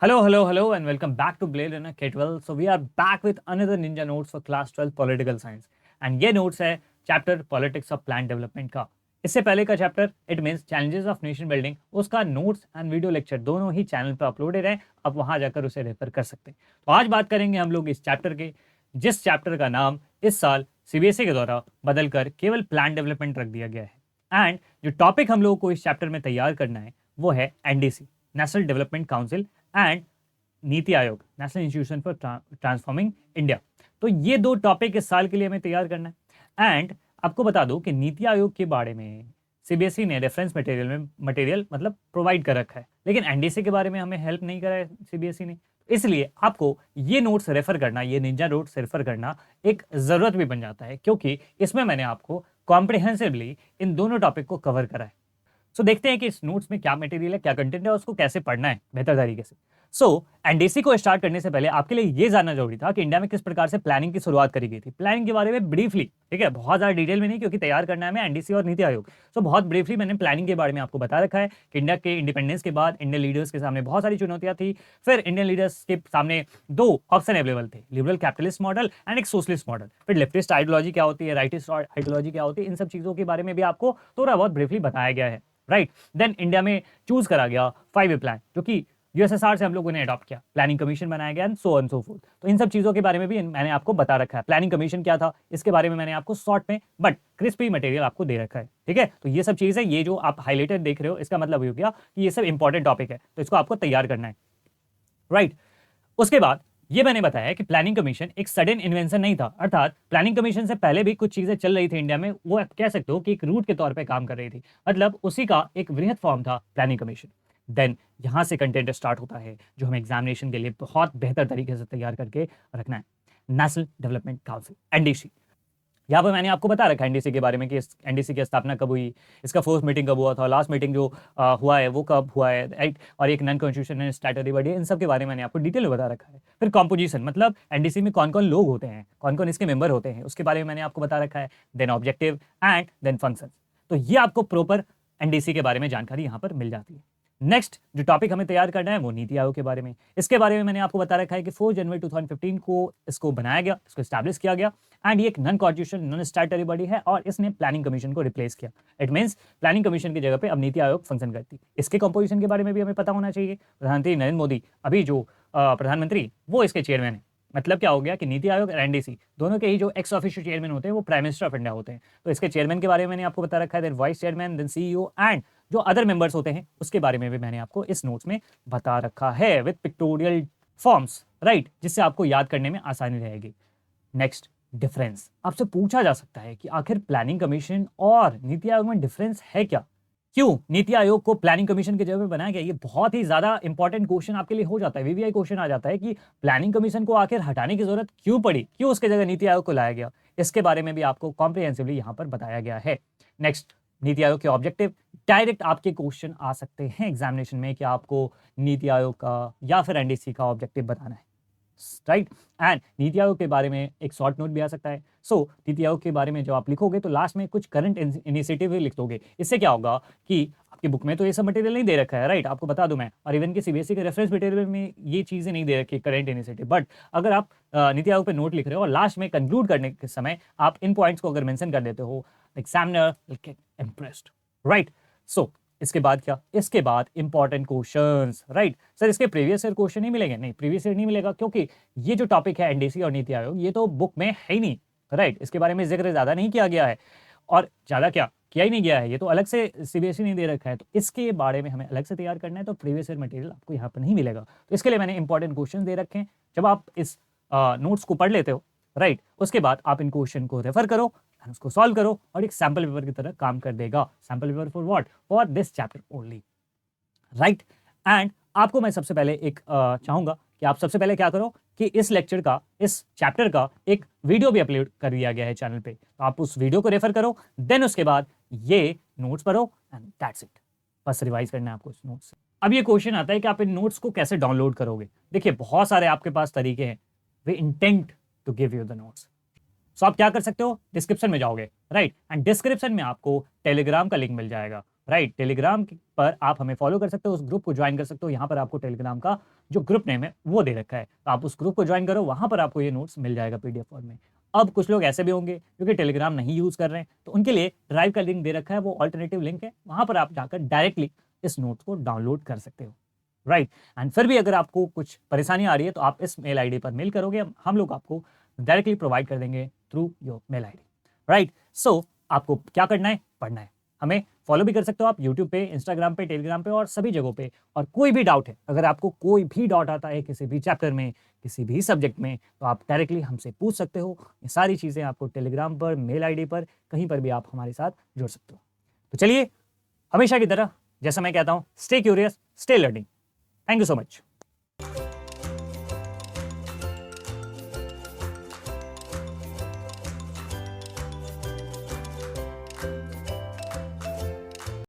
Hello, and welcome back to Blade Runner K12. So we are back with another Ninja Notes for Class 12 Political Science. And ये notes है chapter politics of plan development का। इससे पहले का chapter it means challenges of nation building, उसका notes and video lecture दोनों ही channel पर uploaded है। आप वहां जाकर उसे रेफर कर सकते हैं। तो आज बात करेंगे हम लोग इस चैप्टर के, जिस चैप्टर का नाम इस साल सीबीएसई के द्वारा बदलकर केवल प्लान डेवलपमेंट रख दिया गया है। एंड जो टॉपिक हम लोगों को इस चैप्टर में तैयार करना है वो है NDC, national development council, and NITI Aayog, national institution for transforming India. तो ये दो टॉपिक इस साल के लिए हमें तैयार करना है। एंड आपको बता दूं कि नीति आयोग के बारे में सीबीएसई ने रेफरेंस मटेरियल मतलब प्रोवाइड कर रखा है, लेकिन एनडीसी के बारे में हमें हेल्प नहीं करा है सीबीएसई ने। इसलिए आपको ये नोट्स रेफर करना, ये निंजा नोट्स रेफर करना एक जरूरत भी बन जाता है, क्योंकि इसमें मैंने आपको कॉम्प्रिहेंसिवली इन दोनों टॉपिक को कवर करा है। सो देखते हैं कि इस नोट्स में क्या मटेरियल है, क्या कंटेंट है, उसको कैसे पढ़ना है बेहतर तरीके से। एनडीसी को स्टार्ट करने से पहले आपके लिए ये जानना जरूरी था कि इंडिया में किस प्रकार से प्लानिंग की शुरुआत करी गई थी। प्लानिंग के बारे में ब्रीफली, ठीक है, बहुत ज्यादा डिटेल में नहीं, क्योंकि तैयार करना है हमें एनडीसी और नीति आयोग। बहुत ब्रीफली मैंने प्लानिंग के बारे में आपको बता रखा है कि इंडिया के इंडिपेंडेंस के बाद इंडियन लीडर्स के सामने बहुत सारी चुनौतियां थी। फिर इंडियन लीडर्स के सामने दो ऑप्शन अवेलेबल थे, लिबरल कैपिटलिस्ट मॉडल एंड एक सोशलिस्ट मॉडल। फिर लेफ्टिस्ट आइडियोलॉजी क्या होती है, राइटिस्ट आइडियोलॉजी क्या होती है, इन सब चीजों के बारे में भी आपको थोड़ा बहुत ब्रीफली बताया गया है। राइट, देन इंडिया में चूज करा गया 5 प्लान, जो कि यूएसएसआर से हम लोगों ने अडॉप्ट किया, प्लानिंग कमीशन बनाया गया and so on so fourth. तो इन सब चीजों के बारे में भी मैंने आपको बता रखा है। प्लानिंग कमीशन क्या था इसके बारे में मैंने आपको शॉर्ट में बट क्रिस्पी मटेरियल आपको दे रखा है, ठीक है। तो ये सब चीजें, ये जो आप हाईलाइटेड देख रहे हो, इसका मतलब ये हो गया कि ये सब इंपॉर्टेंट टॉपिक है, तो इसको आपको तैयार करना है। राइट, उसके बाद ये मैंने बताया कि प्लानिंग कमीशन एक सडन इन्वेंशन नहीं था, अर्थात प्लानिंग कमीशन से पहले भी कुछ चीजें चल रही थी इंडिया में, वो आप कह सकते हो कि एक रूट के तौर पे काम कर रही थी, मतलब उसी का एक वृहद फॉर्म था प्लानिंग कमीशन। देन यहां से कंटेंट स्टार्ट होता है जो हमें एग्जामिनेशन के लिए बहुत बेहतर तरीके से तैयार करके रखना है, नेशनल डेवलपमेंट काउंसिल, एनडीसी। यहाँ पर मैंने आपको बता रखा है एनडीसी के बारे में कि एनडीसी की स्थापना कब हुई, इसका फर्स्ट मीटिंग कब हुआ था, लास्ट मीटिंग जो हुआ है वो कब हुआ है, राइट, और एक नॉन कॉन्स्टिट्यूशनल स्टैट्यूटरी बॉडी है, इन सब के बारे में मैंने आपको डिटेल में बता रखा है। फिर कॉम्पोजिशन, मतलब एनडीसी में कौन कौन लोग होते हैं, कौन कौन इसके मेंबर होते हैं, उसके बारे में मैंने आपको बता रखा है। Then objective and then function. तो ये आपको प्रॉपर एनडीसी के बारे में जानकारी यहाँ पर मिल जाती है। नेक्स्ट जो टॉपिक हमें तैयार करना है वो नीति आयोग के बारे में। इसके बारे में मैंने आपको बता रखा है कि 4 जनवरी 2015 को इसको बनाया गया, इसको स्टैब्लिश किया गया, एंड ये एक non constitutional non statutory body है और इसने प्लानिंग कमीशन को रिप्लेस किया। इट मींस प्लानिंग कमीशन की जगह पे अब नीति आयोग फंक्शन करती है। इसके कंपोजिशन के बारे में भी हमें पता होना चाहिए। प्रधानमंत्री नरेंद्र मोदी, अभी जो प्रधानमंत्री, वो इसके चेयरमैन है। मतलब क्या हो गया कि नीति आयोग और एनडीसी दोनों के ही जो एक्स ऑफिशियल चेयरमैन होते हैं वो प्राइम मिनिस्टर ऑफ इंडिया होते हैं। तो इसके चेयरमैन के बारे में मैंने आपको बता रखा है, then vice chairman, then CEO, and जो अदर मेंबर्स होते हैं उसके बारे में भी मैंने आपको इस नोट्स में बता रखा है विद पिक्टोरियल फॉर्म्स, राइट, जिससे आपको याद करने में आसानी रहेगी। Next, difference. आपसे पूछा जा सकता है कि आखिर प्लानिंग कमीशन और नीति आयोग में डिफरेंस है क्या, क्यों नीति आयोग को प्लानिंग कमीशन की जगह पे बनाया गया। ये बहुत ही ज्यादा इंपॉर्टेंट क्वेश्चन आपके लिए हो जाता है, वीवीआई क्वेश्चन आ जाता है कि प्लानिंग कमीशन को आखिर हटाने की जरूरत क्यों पड़ी, क्यों उसके जगह नीति आयोग को लाया गया। इसके बारे में भी आपको कॉम्प्रिहेंसिवली यहाँ पर बताया गया है। नेक्स्ट, नीति आयोग के ऑब्जेक्टिव। डायरेक्ट आपके क्वेश्चन आ सकते हैं एग्जामिनेशन में कि आपको नीति आयोग का या फिर एनडीसी का ऑब्जेक्टिव बताना है, राइट। एंड नीति आयोग के बारे में एक शॉर्ट नोट भी आ सकता है। नीति आयोग के बारे में जब आप लिखोगे तो लास्ट में कुछ करंट इनिशिएटिव भी लिख दोगे। इससे क्या होगा कि आपकी बुक में तो ये सब मटेरियल नहीं दे रखा है, राइट, आपको बता दूं मैं, और इवन के सीबीएसई के रेफरेंस मटेरियल में ये चीजें नहीं दे रखी करंट इनिशिएटिव। बट अगर आप नीति आयोग पे नोट लिख रहे हो और लास्ट में कंक्लूड करने के समय आप इन पॉइंट्स को अगर मेंशन कर देते हो, examiner will get impressed, right. इसके बाद क्या, इसके बाद इंपॉर्टेंट क्वेश्चंस, राइट। सर इसके प्रीवियस ईयर क्वेश्चन नहीं मिलेंगे, नहीं, प्रीवियस ईयर नहीं मिलेगा, क्योंकि ये जो टॉपिक है एनडीसी और नीति आयोग ये तो बुक में है ही नहीं, राइट। इसके बारे में जिक्र ज्यादा नहीं किया गया है, और ज्यादा क्या किया ही नहीं गया है, ये तो अलग से सीबीएसई ने दे रखा है। तो इसके बारे में हमें अलग से तैयार करना है, तो प्रीवियस ईयर मटेरियल आपको यहाँ पर नहीं मिलेगा। तो इसके लिए मैंने इंपॉर्टेंट क्वेश्चन दे रखे हैं। जब आप इस नोट्स को पढ़ लेते हो, राइट, उसके बाद आप इन क्वेश्चन को रेफर करो, उसको सॉल्व करो और एक सैंपल पेपर की तरह काम कर देगा। Sample paper for what, for this chapter only, right. And आपको मैं सबसे पहले एक चाहूंगा कि आप सबसे पहले क्या करो कि इस लेक्चर का, इस चैप्टर का एक वीडियो भी अपलोड कर दिया गया है चैनल पे, तो आप उस वीडियो को रेफर करो, देन उसके बाद ये नोट्स पढ़ो एंड दैट्स इट। बस रिवाइज करना है आपको इस नोट्स से। अब ये क्वेश्चन आता है कि आप इन नोट्स को कैसे डाउनलोड करोगे। देखिए बहुत सारे आपके पास तरीके हैं, we intend to give you the notes. So आप क्या कर सकते हो, डिस्क्रिप्शन में जाओगे, राइट, एंड डिस्क्रिप्शन में आपको टेलीग्राम का लिंक मिल जाएगा, राइट। टेलीग्राम पर आप हमें फॉलो कर सकते हो, उस ग्रुप को ज्वाइन कर सकते हो, यहाँ पर आपको टेलीग्राम का जो ग्रुप नेम है वो दे रखा है, तो आप उस ग्रुप को ज्वाइन करो, वहाँ पर आपको ये नोट्स मिल जाएगा पीडीएफ फॉर्म में। अब कुछ लोग ऐसे भी होंगे जो कि टेलीग्राम नहीं यूज़ कर रहे हैं, तो उनके लिए ड्राइव का लिंक दे रखा है, वो अल्टरनेटिव लिंक है, वहाँ पर आप जाकर डायरेक्टली इस नोट्स को डाउनलोड कर सकते हो, राइट। एंड फिर भी अगर आपको कुछ परेशानी आ रही है तो आप इस मेल आईडी पर मेल करोगे, हम लोग आपको डायरेक्टली प्रोवाइड कर देंगे through your mail ID, right. So आपको क्या करना है, पढ़ना है। हमें फॉलो भी कर सकते हो आप यूट्यूब पे, इंस्टाग्राम पे, टेलीग्राम पे और सभी जगहों पे। और कोई भी डाउट है, अगर आपको कोई भी डाउट आता है किसी भी चैप्टर में, किसी भी सब्जेक्ट में, तो आप डायरेक्टली हमसे पूछ सकते हो। ये सारी चीज़ें आपको टेलीग्राम पर, मेल आईडी पर, कहीं पर भी आप हमारे साथ जुड़ सकते हो। तो चलिए, हमेशा की तरह जैसा मैं कहता हूँ, stay curious, stay learning. Thank you so much.